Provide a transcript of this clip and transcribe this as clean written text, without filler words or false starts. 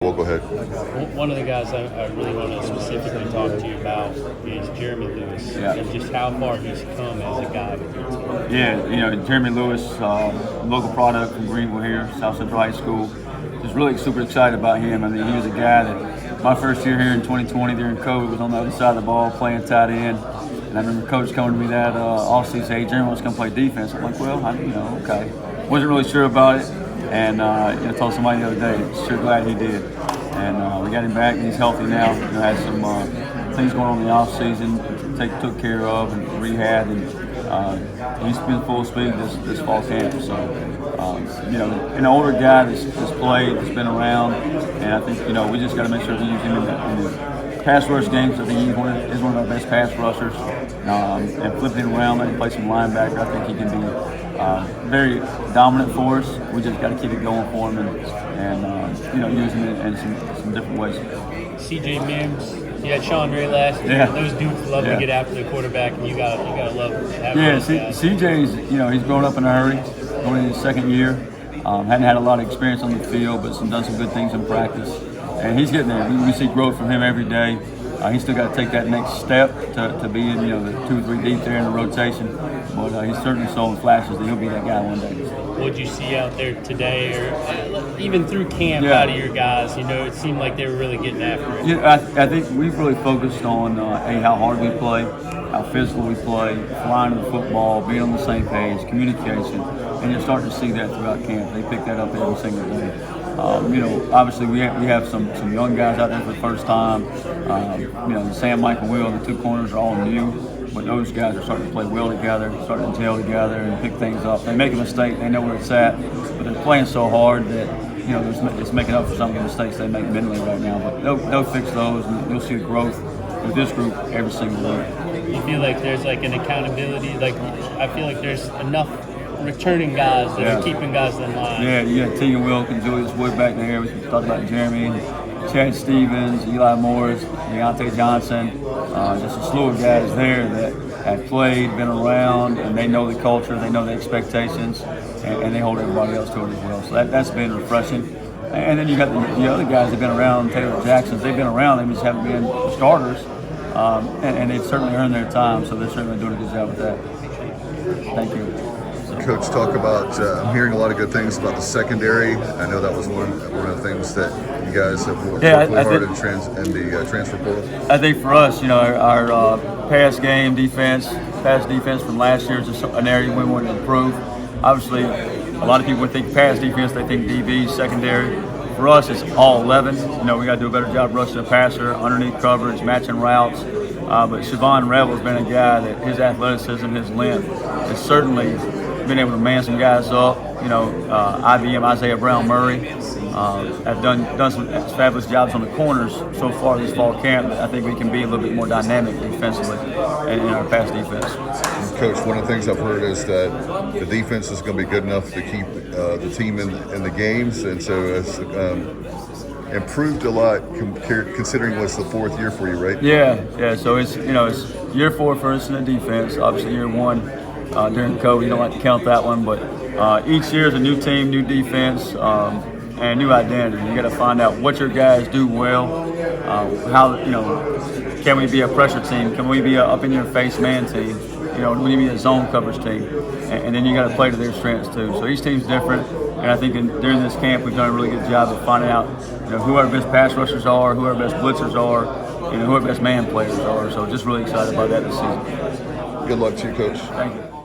Well, go ahead. One of the guys I really want to specifically talk to you about is Jeremy Lewis, and just how far he's come as a guy with your team. Yeah, Jeremy Lewis, local product from Greenville here, South Central High School. Just really super excited about him. I mean, he was a guy that my first year here in 2020 during COVID was on the other side of the ball playing tight end. And I remember coach coming to me that offseason, say, "Hey, Jeremy wants to come play defense." I'm like, well, okay. Wasn't really sure about it. And I told somebody the other day, sure glad he did. And we got him back, and he's healthy now. Had some things going on in the off season, took care of and rehab, and he's been full speed this fall camp. So an older guy that's played, that's been around, and I think we just got to make sure we use him in the pass rush games. I think he's one of our best pass rushers, and flipping him around, letting him play some linebacker. I think he can be very dominant for us. We just got to keep it going for him and use him in some different ways. CJ Mims, you had Sean Ray last year. Those dudes love to get after the quarterback, and you gotta love having those guys. CJ's he's grown up in a hurry, going into his second year. Hadn't had a lot of experience on the field, but done some good things in practice, and he's getting there. We see growth from him every day. He's still got to take that next step to be in the 2 or 3 deep there in the rotation. But he's certainly showing flashes that he'll be that guy one day. What did you see out there today, or even through camp, out of your guys? It seemed like they were really getting after it. Yeah, I think we've really focused on how hard we play, how physical we play, flying the football, being on the same page, communication, and you're starting to see that throughout camp. They pick that up every single day. Obviously we have some young guys out there for the first time. Sam, Mike, and Will, the 2 corners are all new, but those guys are starting to play well together, starting to gel together and pick things up. They make a mistake, they know where it's at, but they're playing so hard that it's making up for some of the mistakes they make mentally right now. But they'll fix those, and you'll see growth with this group every single week. You feel like there's like an accountability? I feel like there's enough returning guys that are keeping guys in line. Yeah, you got Tegan Wilk and Julius Wood back there. We talked about Jeremy, Chad Stevens, Eli Morris, Deontay Johnson, just a slew of guys there that have played, been around, and they know the culture, they know the expectations, and they hold everybody else to it as well. So that's been refreshing. And then you got the other guys that have been around, Taylor Jacksons. They've been around, they just haven't been starters, and they've certainly earned their time, so they're certainly doing a good job with that. Thank you. Coach, talk about, I'm hearing a lot of good things about the secondary. I know that was one of the things that you guys have worked really hard in the transfer portal. I think for us, our pass defense from last year is just an area we want to improve. Obviously, a lot of people would think pass defense, they think DB, secondary. For us, it's all 11. We got to do a better job rushing the passer, underneath coverage, matching routes. But Siobhan Rebel's been a guy that his athleticism, his length, has certainly been able to man some guys up. IBM, Isaiah Brown Murray have done some fabulous jobs on the corners so far this fall camp. I think we can be a little bit more dynamic defensively in our pass defense. Coach, one of the things I've heard is that the defense is going to be good enough to keep the team in the games, and so it's improved a lot considering what's the 4th year for you, right? Yeah. So it's year 4 for us in the defense. Obviously, year 1. During COVID, you don't like to count that one, but each year is a new team, new defense, and new identity. You got to find out what your guys do well. How can we be a pressure team? Can we be a up in your face man team? Can we be a zone coverage team? And then you got to play to their strengths too. So each team's different, and I think during this camp we've done a really good job of finding out who our best pass rushers are, who our best blitzers are, who our best man players are. So just really excited about that this season. Good luck to you, Coach. Thank you.